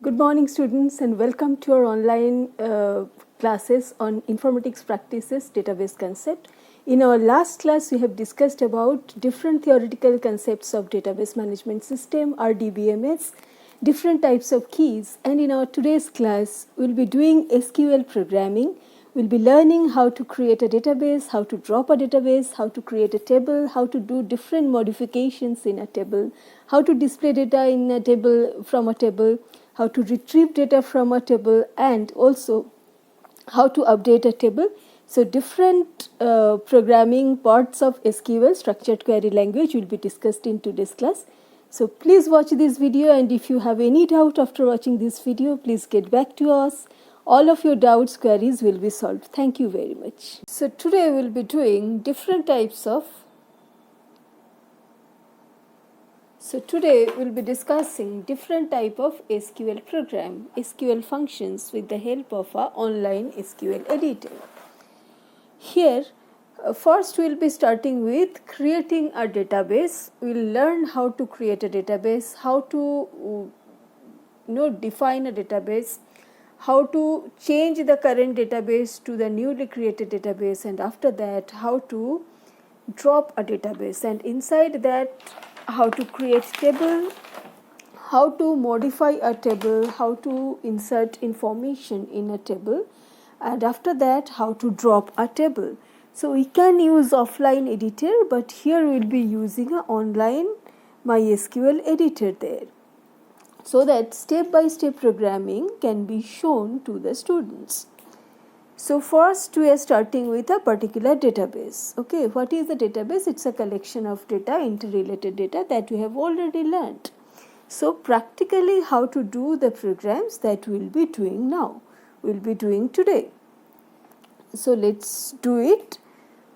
Good morning, students, and welcome to our online classes on informatics practices database concept. In our last class, we have discussed about different theoretical concepts of database management system, RDBMS, different types of keys, and in our today's class, we'll be doing SQL programming. We'll be learning how to create a database, how to drop a database, how to create a table, how to do different modifications in a table, how to display data in a table from a table, how to retrieve data from a table, and also how to update a table. So different programming parts of SQL, structured query language, will be discussed in today's class. So please watch this video, and if you have any doubt after watching this video, please get back to us. All of your doubts, queries will be solved. Thank you very much. So today we will be doing different types of today we'll be discussing different type of SQL program, SQL functions with the help of our online SQL editor. Here, first we'll be starting with creating a database. We'll learn how to create a database, how to define a database, how to change the current database to the newly created database, and after that how to drop a database, and inside that how to create table, how to modify a table, how to insert information in a table, and after that how to drop a table. So we can use offline editor, but here we will be using an online MySQL editor there, so that step-by-step programming can be shown to the students. So first we are starting with a particular database. Okay, what is the database? It's a collection of data, interrelated data that we have already learned. So practically how to do the programs that we will be doing now, we will be doing today. So let's do it.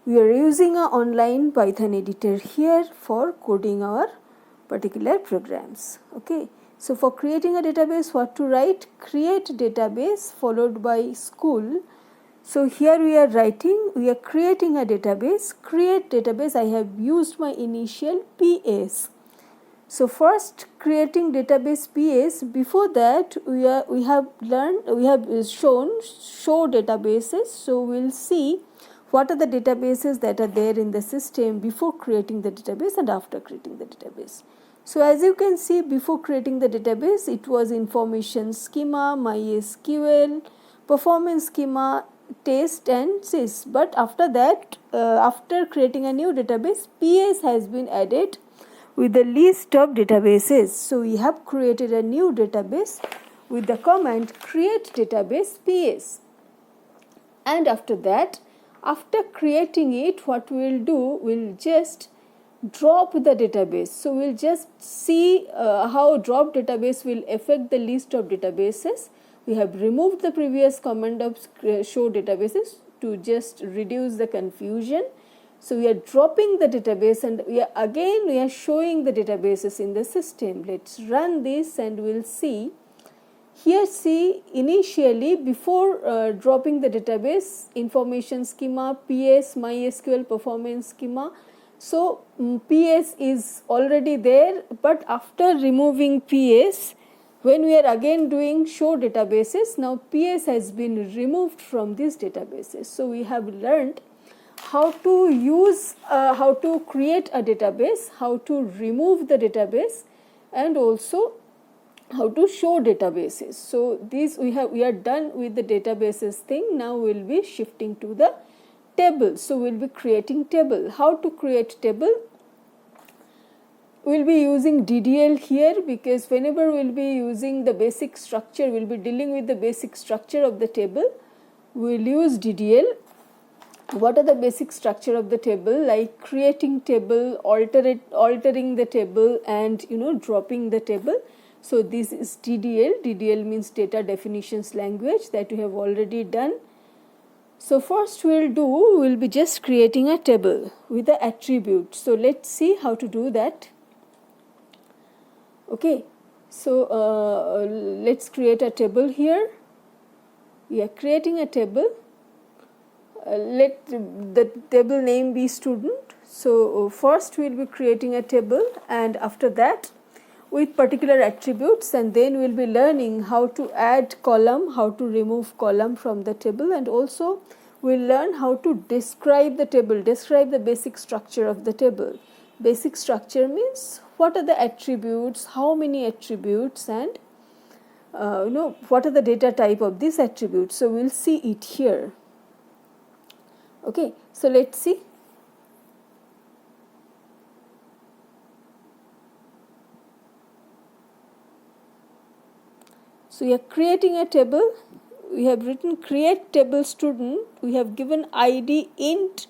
We are using an online Python editor here for coding our particular programs. Okay. So for creating a database, what to write? Create database followed by school. So here we are creating a database. Create database, I have used my initial PS. So first creating database PS. Before that we have shown show databases. So we'll see what are the databases that are there in the system before creating the database and after creating the database. So as you can see, before creating the database, it was information schema, MySQL, performance schema, test, and sys. But after that, after creating a new database, PS has been added with the list of databases. So we have created a new database with the command create database PS. And after that, after creating it, what we will do, we'll just drop the database. So we'll just see how drop database will affect the list of databases. We have removed the previous command of show databases to just reduce the confusion. So we are dropping the database, and we are showing the databases in the system. Let's run this and we'll see. Here see, initially before dropping the database, information schema, PS, MySQL, performance schema. So PS is already there, but after removing PS, when we are again doing show databases, now PS has been removed from these databases. So we have learned how to use, how to create a database, how to remove the database, and also how to show databases. So these we are done with the databases thing. Now we will be shifting to the table. So we will be creating table. How to create table? We will be using DDL here, because whenever we will be using the basic structure, we will be dealing with the basic structure of the table. We will use DDL. What are the basic structure of the table? Like creating table, altering the table, and dropping the table. So this is DDL. DDL means data definitions language, that we have already done. So first we will be just creating a table with the attribute. So let's see how to do that. Okay, so let's create a table here. We are creating a table. Let the table name be student. So first we will be creating a table, and after that with particular attributes, and then we will be learning how to add column, how to remove column from the table, and also we will learn how to describe the table, describe the basic structure of the table. Basic structure means what are the attributes, how many attributes, and what are the data type of these attributes. So, we will see it here. Okay, so let us see. So, we are creating a table. We have written create table student. We have given ID int.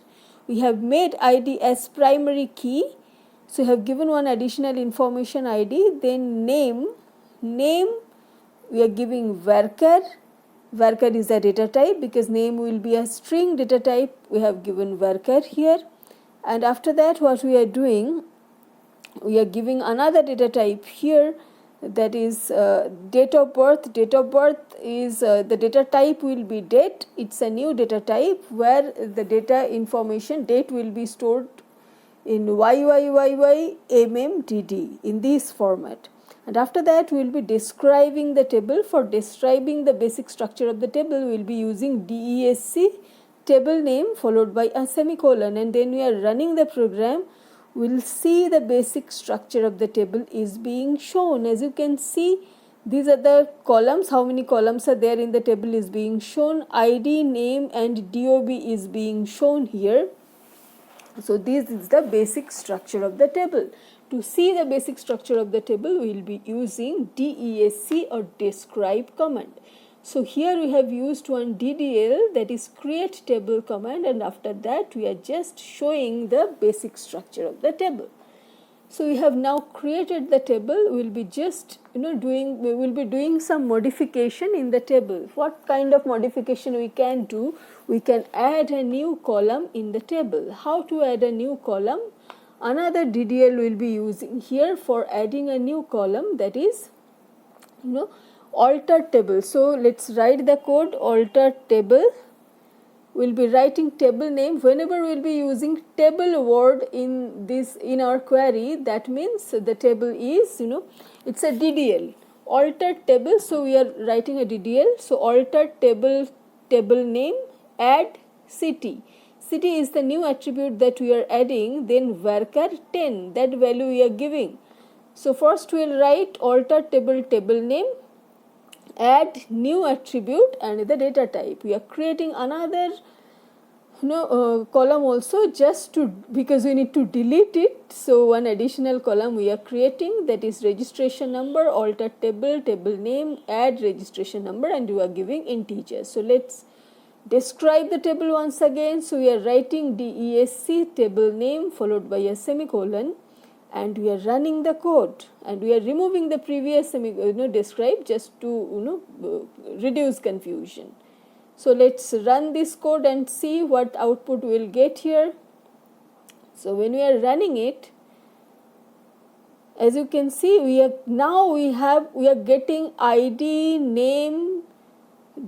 We have made ID as primary key. So, we have given one additional information ID. Then name we are giving varchar. Varchar is a data type because name will be a string data type. We have given varchar here, and after that what we are doing, we are giving another data type here, that is date of birth. Date of birth is the data type will be date. It's a new data type where the data information date will be stored in YYYY in this format. And after that we will be describing the table. For describing the basic structure of the table, we will be using DESC table name followed by a semicolon, and then we are running the program. We will see the basic structure of the table is being shown. As you can see, these are the columns. How many columns are there in the table is being shown. ID, name, and DOB is being shown here. So, this is the basic structure of the table. To see the basic structure of the table, we will be using DESC or describe command. So, here we have used one DDL, that is create table command, and after that we are just showing the basic structure of the table. So, we have now created the table. We will be just doing some modification in the table. What kind of modification we can do? We can add a new column in the table. How to add a new column? Another DDL we will be using here for adding a new column, that is alter table. So, let us write the code alter table. We will be writing table name. Whenever we will be using table word in our query, that means the table is it's a DDL, alter table. So, we are writing a DDL. So, alter table name, add city. City is the new attribute that we are adding. Then varchar 10, that value we are giving. So, first we will write alter table name, add new attribute and the data type. We are creating another column also, just to because we need to delete it. So, one additional column we are creating, that is registration number, alter table name, add registration number, and you are giving integers. So, let us describe the table once again. So, we are writing DESC table name followed by a semicolon, and we are running the code, and we are removing the previous describe just to reduce confusion. So, let us run this code and see what output we will get here. So, when we are running it, as you can see, we are getting ID, name,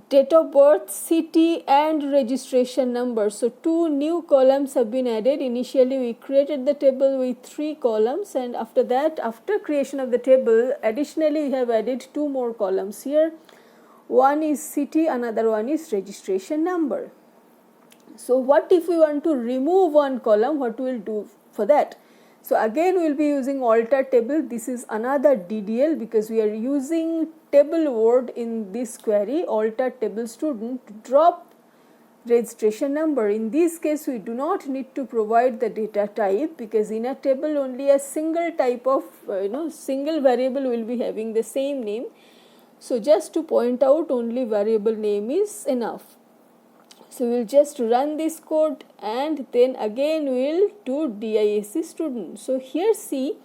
date of birth, city, and registration number. So, 2 new columns have been added. Initially we created the table with 3 columns, and after that, after creation of the table, additionally we have added 2 more columns here. One is city, another one is registration number. So, what if we want to remove one column? What we will do for that? So, again we will be using alter table. This is another DDL because we are using table word in this query, alter table student, to drop registration number. In this case, we do not need to provide the data type because in a table only a single type of single variable will be having the same name. So, just to point out, only variable name is enough. So, we will just run this code and then again we will do DISC student. So, here see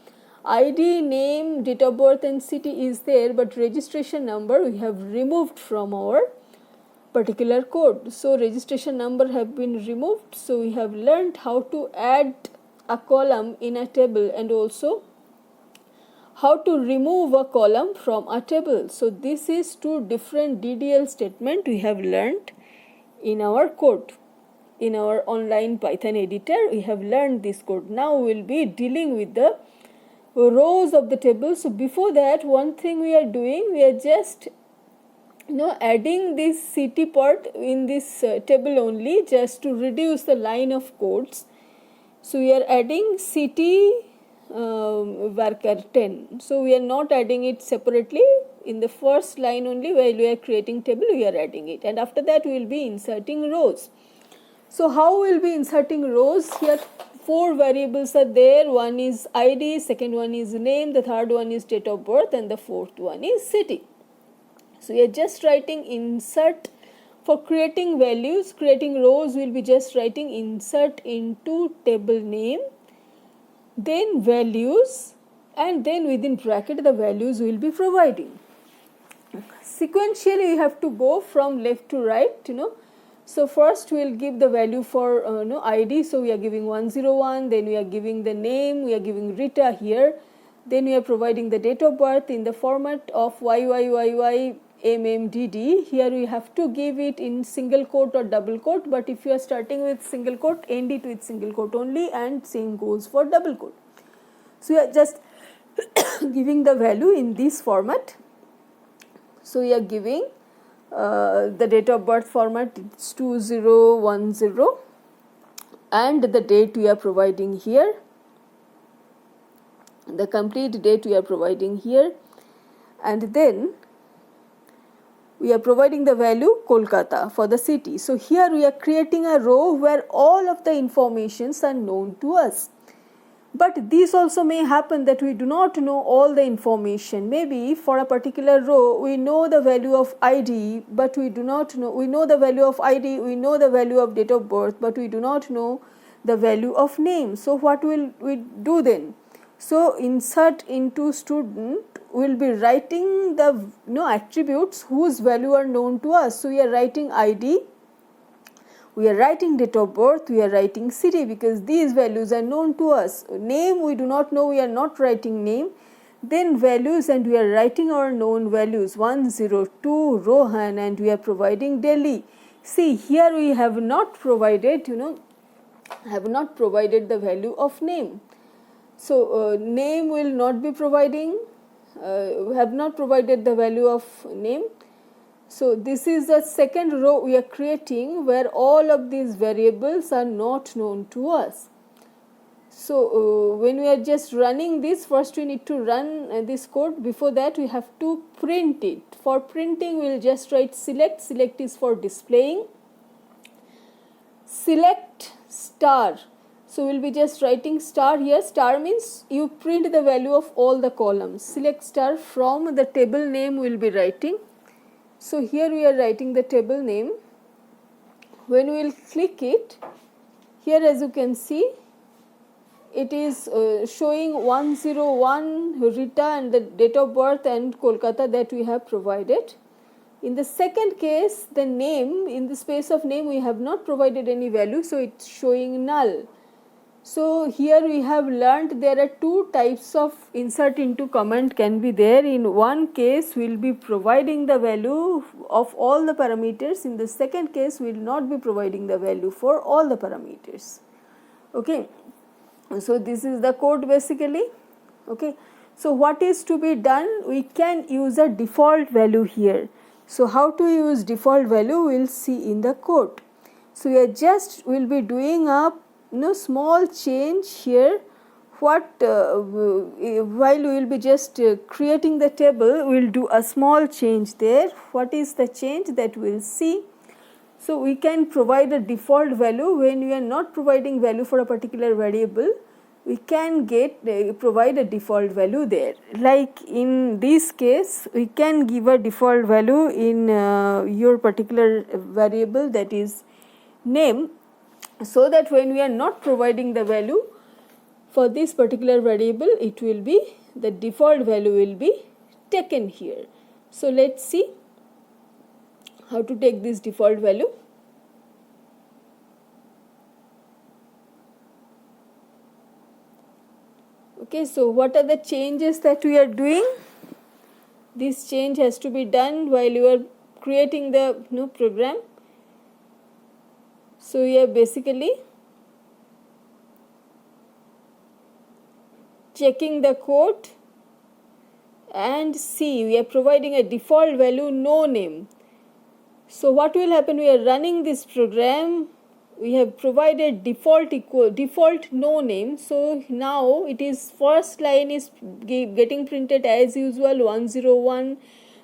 ID, name, date of birth and city is there, but registration number we have removed from our particular code. So, registration number have been removed. So, we have learned how to add a column in a table and also how to remove a column from a table. So, this is 2 different DDL statement we have learned in our code. In our online Python editor, we have learned this code. Now, we will be dealing with the rows of the table. So before that, one thing we are doing, we are just adding this city part in this table only, just to reduce the line of codes. So we are adding city varchar 10. So we are not adding it separately. In the first line only, while we are creating table, we are adding it, and after that we will be inserting rows. So how we will be inserting rows? Here 4 variables are there. One is ID, second one is name, the third one is date of birth, and the fourth one is city. So we are just writing insert. For creating values, creating rows, we will be just writing insert into table name, then values, and then within bracket the values we will be providing. Sequentially, we have to go from left to right, So first we will give the value for ID. So we are giving 101, then we are giving the name, we are giving Rita here. Then we are providing the date of birth in the format of YYYYMMDD. Here we have to give it in single quote or double quote, but if you are starting with single quote, end it with single quote only, and same goes for double quote. So we are just giving the value in this format. So we are giving the date of birth format, it's 2010, and the date we are providing here, the complete date we are providing here, and then we are providing the value Kolkata for the city. So here we are creating a row where all of the informations are known to us. But this also may happen that we do not know all the information. Maybe for a particular row we know the value of ID, but we do not know, we know the value of ID, we know the value of date of birth, but we do not know the value of name. So what will we do then? So insert into student, we will be writing the attributes whose value are known to us. So we are writing ID, we are writing date of birth, we are writing city, because these values are known to us. Name we do not know, we are not writing name. Then values, and we are writing our known values, 102 Rohan, and we are providing Delhi. See, here we have not provided the value of name. So name will not be providing, have not provided the value of name. So this is the second row we are creating where all of these variables are not known to us. So when we are just running this, first we need to run this code. Before that we have to print it. For printing we will just write select. Select is for displaying. Select star. So we will be just writing star here. Star means you print the value of all the columns. Select star from the table name we will be writing. So here we are writing the table name. When we will click it, here as you can see, it is showing 101 Rita and the date of birth and Kolkata that we have provided. In the second case, the name, in the space of name we have not provided any value, so it's showing null. So here we have learnt there are two types of insert into comment can be there. In one case we will be providing the value of all the parameters. In the second case we will not be providing the value for all the parameters. Okay. So this is the code basically. Okay. So what is to be done? We can use a default value here. So how to use default value we will see in the code. So we will be doing a small change here. While we will be just creating the table, we will do a small change there. What is the change that we will see? So we can provide a default value when we are not providing value for a particular variable. We can provide a default value there. Like in this case, we can give a default value in your particular variable, that is name, so that when we are not providing the value for this particular variable, it will be, the default value will be taken here. So let's see how to take this default value. Okay, so what are the changes that we are doing? This change has to be done while you are creating the program. So we are basically checking the code, and see, we are providing a default value no name. So what will happen, we are running this program, we have provided default no name. So now it is, first line is getting printed as usual 101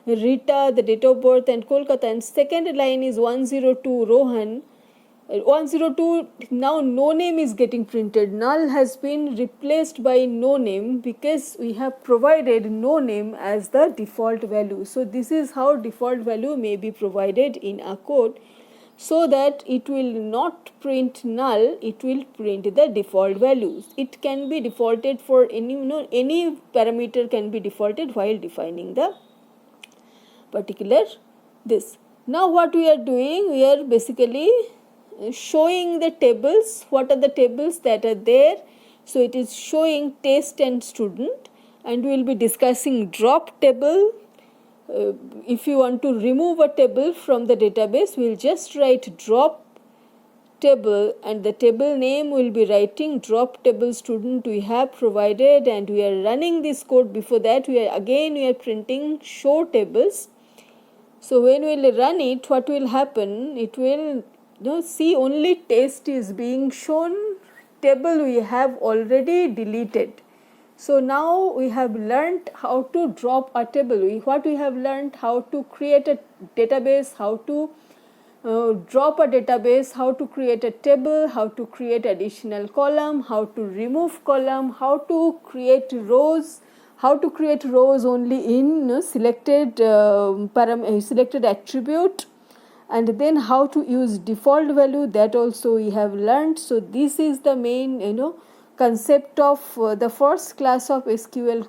Rita, the date of birth, and Kolkata, and second line is 102 Rohan. 102, now no name is getting printed. Null has been replaced by no name because we have provided no name as the default value. So this is how default value may be provided in a code, so that it will not print null, it will print the default values. It can be defaulted for any parameter can be defaulted while defining the particular this. Now what we are doing, we are basically showing the tables. What are the tables that are there? So it is showing test and student, and we will be discussing drop table. If you want to remove a table from the database, we will just write drop table, and the table name will be writing drop table student we have provided, and we are running this code. Before that, we are printing show tables. So when we will run it, what will happen, it will see only test is being shown, table we have already deleted. So now we have learnt how to drop a table. We have learnt how to create a database, how to drop a database, how to create a table, how to create additional column, how to remove column, how to create rows, only in selected selected attribute, and then how to use default value, that also we have learnt. So this is the main concept of the first class of SQL